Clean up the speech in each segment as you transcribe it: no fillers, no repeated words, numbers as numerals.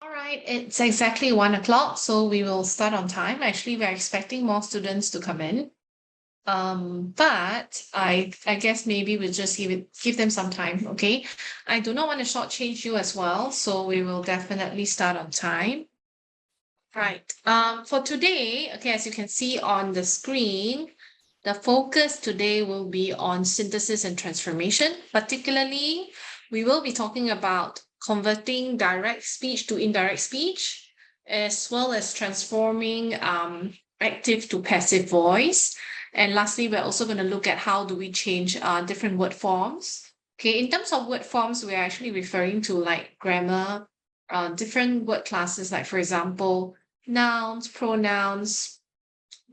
All right, it's exactly 1 o'clock, so we will start on time. Actually, we're expecting more students to come in. But I guess maybe we'll just give them some time, okay? I do not want to shortchange you as well, so we will definitely start on time. Right. For today, okay, as you can see on the screen, the focus today will be on synthesis and transformation. Particularly, we will be talking about converting direct speech to indirect speech, as well as transforming active to passive voice. And lastly, we're also going to look at how do we change different word forms. Okay, in terms of word forms, we're actually referring to like grammar, different word classes, like for example, nouns, pronouns,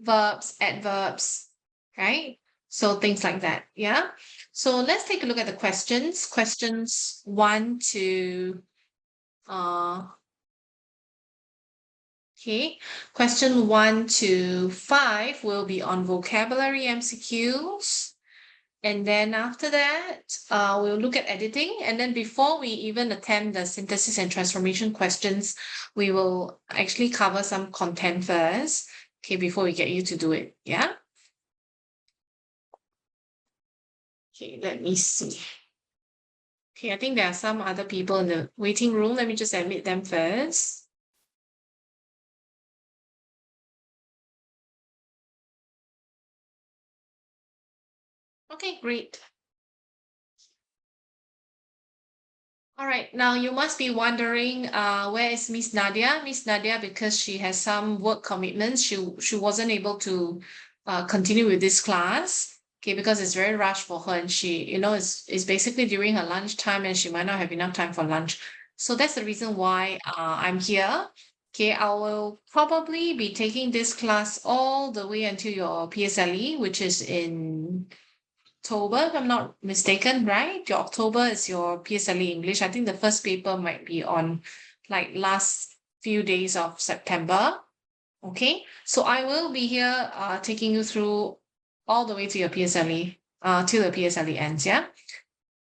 verbs, adverbs, right? So things like that. Yeah. So let's take a look at the questions. Questions 1 to okay. Question 1 to 5 will be on vocabulary MCQs. And then after that, we'll look at editing. And then before we even attempt the synthesis and transformation questions, we will actually cover some content first, okay, before we get you to do it. Yeah. Okay, let me see. Okay, I think there are some other people in the waiting room. Let me just admit them first. Okay, great. All right, now you must be wondering, where is Miss Nadia? Miss Nadia, because she has some work commitments, she wasn't able to continue with this class. Okay, because it's very rushed for her, and she, it's basically during her lunchtime, and she might not have enough time for lunch. So that's the reason why I'm here. Okay, I will probably be taking this class all the way until your PSLE, which is in October, if I'm not mistaken, right? Your October is your PSLE English. I think the first paper might be on like last few days of September. Okay, so I will be here taking you through all the way to your PSLE, till the PSLE ends, yeah?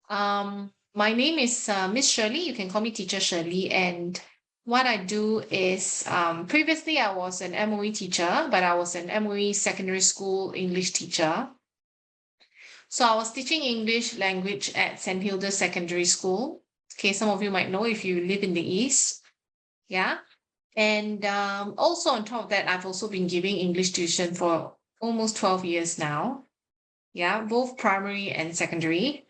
My name is Miss Shirley. You can call me Teacher Shirley. And what I do is previously I was an MOE teacher, but I was an MOE secondary school English teacher. So I was teaching English language at St. Hilda Secondary School. Okay, some of you might know if you live in the East. Yeah. And also on top of that, I've also been giving English tuition for almost 12 years now. Yeah, both primary and secondary.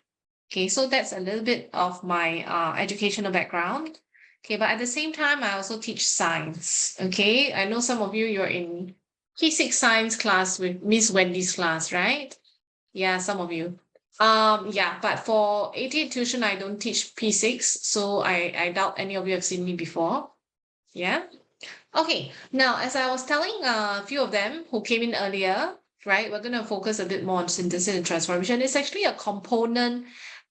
Okay, so that's a little bit of my educational background. Okay, but at the same time, I also teach science. Okay, I know some of you, you're in P6 science class with Miss Wendy's class, right? Yeah, some of you. Yeah, but for 88 tuition, I don't teach P6, so I doubt any of you have seen me before. Yeah. Okay. Now, as I was telling a few of them who came in earlier, right, we're going to focus a bit more on synthesis and transformation. It's actually a component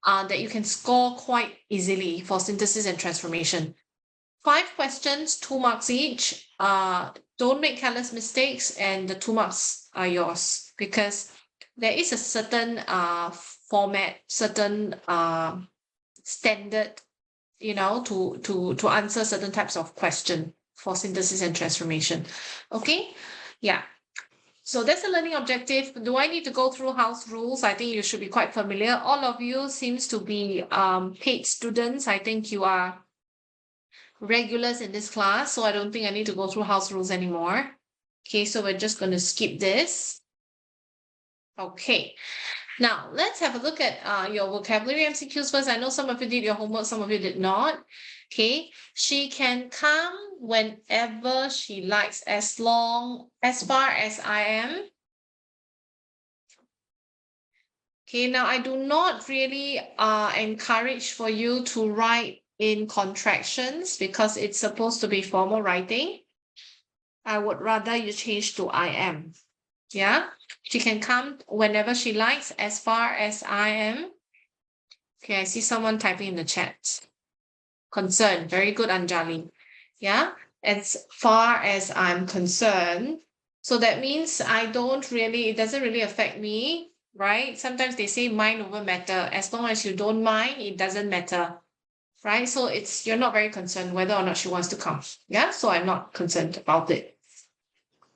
that you can score quite easily for synthesis and transformation. 5 questions, 2 marks each. Don't make careless mistakes, and the 2 marks are yours because there is a certain format, certain standard, to answer certain types of question for synthesis and transformation. Okay, yeah. So that's the learning objective. Do I need to go through house rules? I think you should be quite familiar. All of you seems to be paid students. I think you are regulars in this class, so I don't think I need to go through house rules anymore. Okay, so we're just going to skip this. Okay, now let's have a look at your vocabulary MCQs first. I know some of you did your homework, some of you did not. Okay, she can come whenever she likes, as far as I am. Okay, now I do not really encourage for you to write in contractions because it's supposed to be formal writing. I would rather you change to I am. Yeah, she can come whenever she likes, as far as I am. Okay, I see someone typing in the chat. Concerned. Very good, Anjali. Yeah, as far as I'm concerned. So that means it doesn't really affect me, right? Sometimes they say mind over matter. As long as you don't mind, it doesn't matter. right? So you're not very concerned whether or not she wants to come. Yeah, so I'm not concerned about it.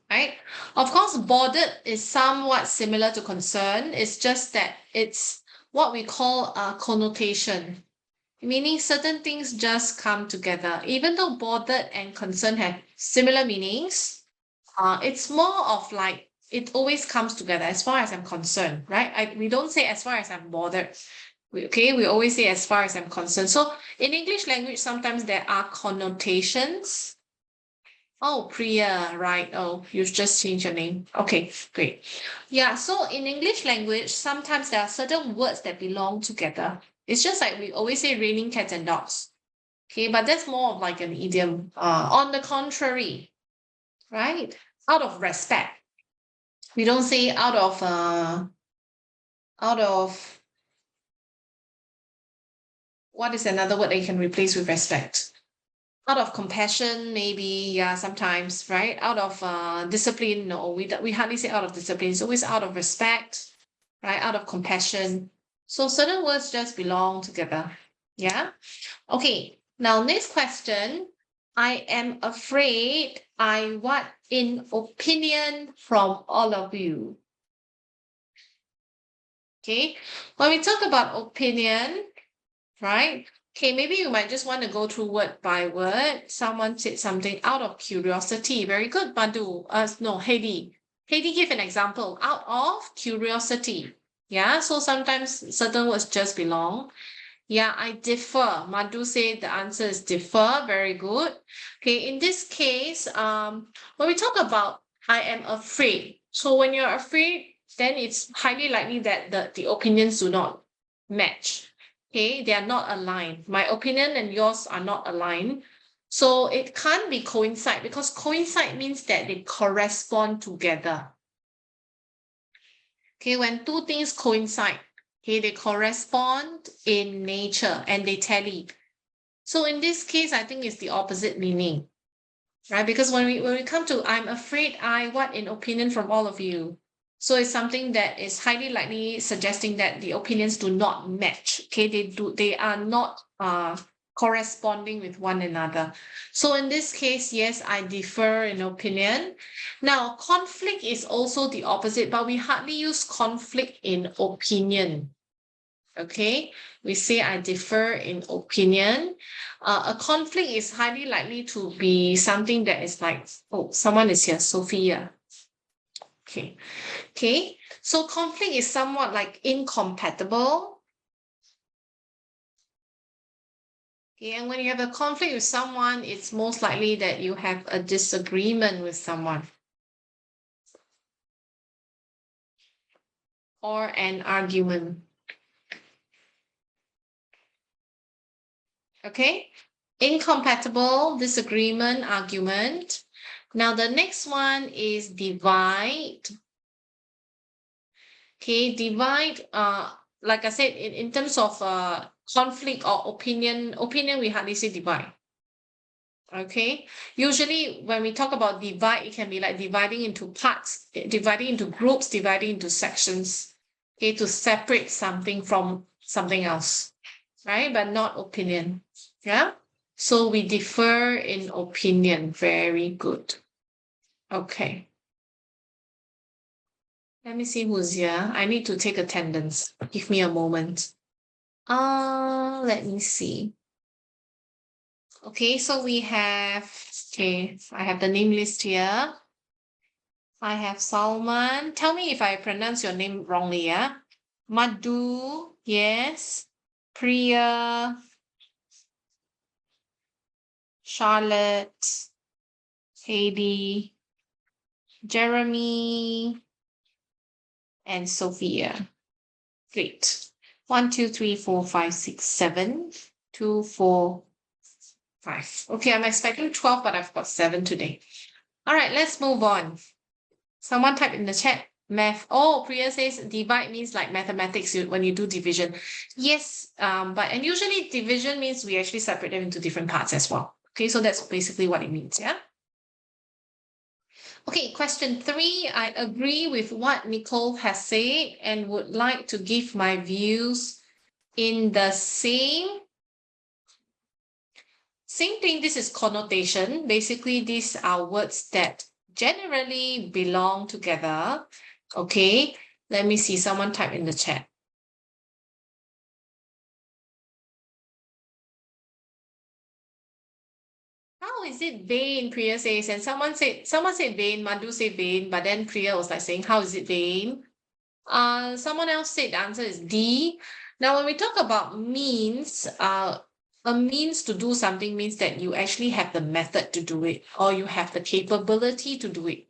Right? Of course, bothered is somewhat similar to concern. It's just that it's what we call a connotation, meaning certain things just come together. Even though bothered and concern have similar meanings, it's more of like it always comes together as far as I'm concerned, right? We don't say as far as I'm bothered. We always say as far as I'm concerned. So in English language, sometimes there are connotations. Oh, Priya, right. Oh, you've just changed your name. Okay, great. Yeah, so in English language, sometimes there are certain words that belong together. It's just like we always say raining cats and dogs. Okay, but that's more of like an idiom. On the contrary, right? Out of respect. We don't say out of what is another word that you can replace with respect? Out of compassion, maybe, yeah, sometimes, right? Out of discipline, no, we hardly say out of discipline. It's always out of respect, right? Out of compassion. So certain words just belong together. Yeah. Okay. Now, next question. I am afraid I want in opinion from all of you. Okay. When we talk about opinion, right? Okay, maybe you might just want to go through word by word. Someone said something out of curiosity. Very good, Madhu. No, Heidi. Heidi, give an example. Out of curiosity. Yeah, so sometimes certain words just belong. Yeah, I differ. Madhu said the answer is differ. Very good. Okay, in this case, when we talk about I am afraid. So when you're afraid, then it's highly likely that the opinions do not match. Okay, they are not aligned. My opinion and yours are not aligned. So it can't be coincide because coincide means that they correspond together. Okay, when two things coincide, okay, they correspond in nature and they tally. So in this case, I think it's the opposite meaning, right? Because when we come to I'm afraid I what in opinion from all of you. So it's something that is highly likely suggesting that the opinions do not match. Okay, they are not corresponding with one another. So in this case, yes, I differ in opinion. Now, conflict is also the opposite, but we hardly use conflict in opinion. Okay, we say I differ in opinion. A conflict is highly likely to be something that is like, oh, someone is here, Sophia. Okay, okay. So conflict is somewhat like incompatible. Okay, and when you have a conflict with someone, it's most likely that you have a disagreement with someone or an argument. Okay, incompatible, disagreement, argument. Now the next one is divide. Okay, divide, like I said, in terms of conflict or opinion, we hardly say divide. Okay, usually when we talk about divide, it can be like dividing into parts, dividing into groups, dividing into sections, okay, to separate something from something else, right? But not opinion. Yeah. So we differ in opinion. Very good. Okay. Let me see who's here. I need to take attendance. Give me a moment. Let me see. Okay, so we have, okay, I have the name list here. I have Salman. Tell me if I pronounce your name wrongly, yeah? Madhu, yes. Priya, Charlotte, Heidi, Jeremy, and Sophia. Great. 1, 2, 3, 4, 5, 6, 7. 2, 4, 5. Okay, I'm expecting 12, but I've got 7 today. All right, let's move on. Someone type in the chat, math. Oh, Priya says divide means like mathematics when you do division. Yes, and usually division means we actually separate them into different parts as well. Okay, so that's basically what it means, yeah? Okay, question 3. I agree with what Nicole has said and would like to give my views in the same Same thing, this is connotation. Basically, these are words that generally belong together. Okay, let me see someone type in the chat. How is it vain? Priya says, and someone said vain, Madhu said vain, but then Priya was like saying, how is it vain? Someone else said the answer is D. Now, when we talk about means, a means to do something means that you actually have the method to do it, or you have the capability to do it.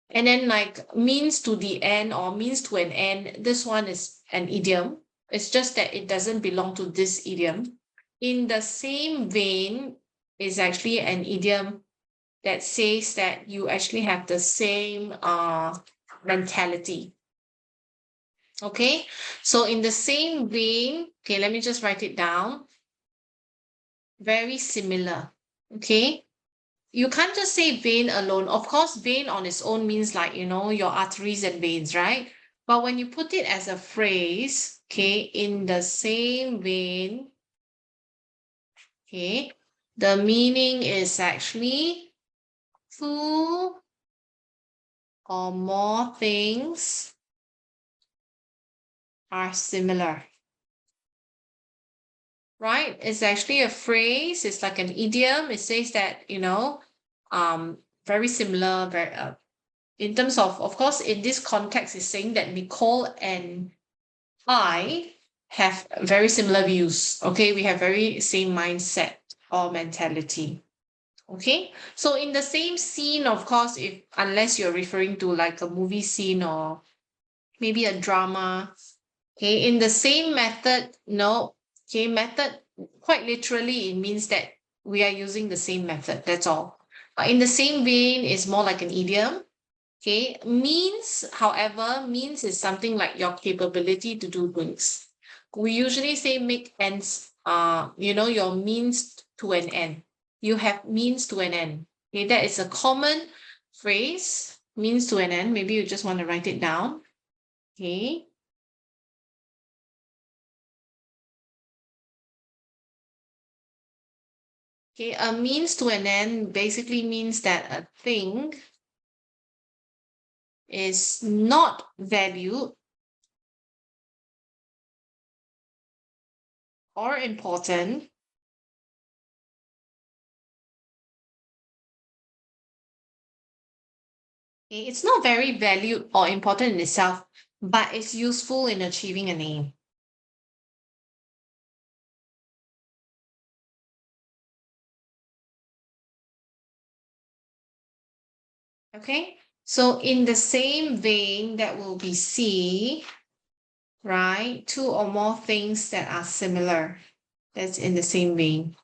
And then like means to the end or means to an end, this one is an idiom. It's just that it doesn't belong to this idiom. In the same vein is actually an idiom that says that you actually have the same mentality. Okay, so in the same vein, okay, let me just write it down. Very similar. Okay, you can't just say vein alone. Of course, vein on its own means like, your arteries and veins, right? But when you put it as a phrase, okay, in the same vein, okay, the meaning is actually two or more things are similar, right? It's actually a phrase. It's like an idiom. It says that, very similar, very, in terms of course, in this context, it's saying that Nicole and I have very similar views. Okay, we have very same mindset or mentality. Okay, so in the same scene, of course, if unless you're referring to like a movie scene or maybe a drama, okay, in the same method, no, okay, method, quite literally, it means that we are using the same method. That's all. But in the same vein, it's more like an idiom. Okay, means, however, means is something like your capability to do things. We usually say make ends, your means to an end. You have means to an end. Okay, that is a common phrase, means to an end. Maybe you just want to write it down. Okay. Okay, a means to an end basically means that a thing is not valued or important. Okay, it's not very valued or important in itself, but it's useful in achieving an aim. Okay, so in the same vein, that will be C, right? Two or more things that are similar. That's in the same vein.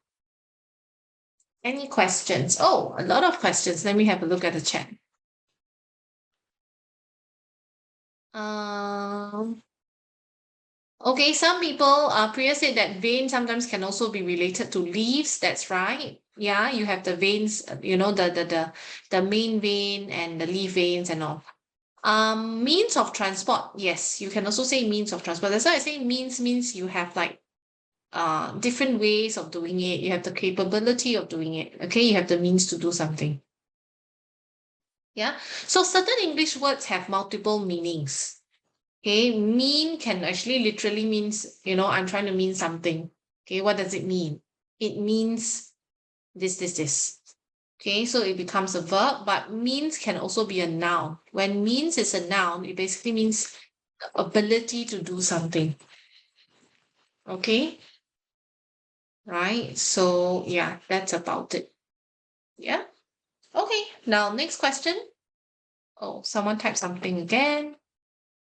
Any questions? Oh, a lot of questions. Let me have a look at the chat. Um, okay, some people, Priya said that vein sometimes can also be related to leaves. That's right. Yeah, you have the veins, the main vein and the leaf veins and all. Means of transport. Yes, you can also say means of transport. That's why I say means you have like different ways of doing it. You have the capability of doing it. Okay, you have the means to do something. Yeah. So certain English words have multiple meanings. Okay, mean can actually literally means, I'm trying to mean something. Okay, what does it mean? It means this. Okay, so it becomes a verb, but means can also be a noun. When means is a noun, it basically means the ability to do something. Okay, right? So yeah, that's about it. Yeah. Okay, now next question. Oh, someone typed something again.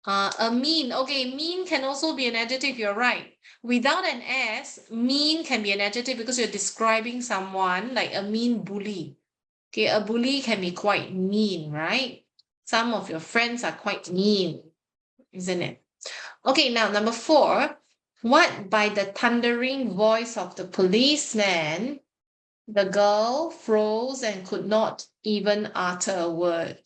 A mean. Okay, mean can also be an adjective. You're right. Without an S, mean can be an adjective because you're describing someone like a mean bully. Okay, a bully can be quite mean, right? Some of your friends are quite mean, isn't it? Okay, now number 4. What by the thundering voice of the policeman, the girl froze and could not even utter a word.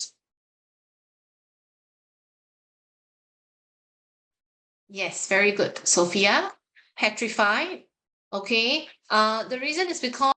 Yes, very good. Sophia, petrified. Okay. The reason is because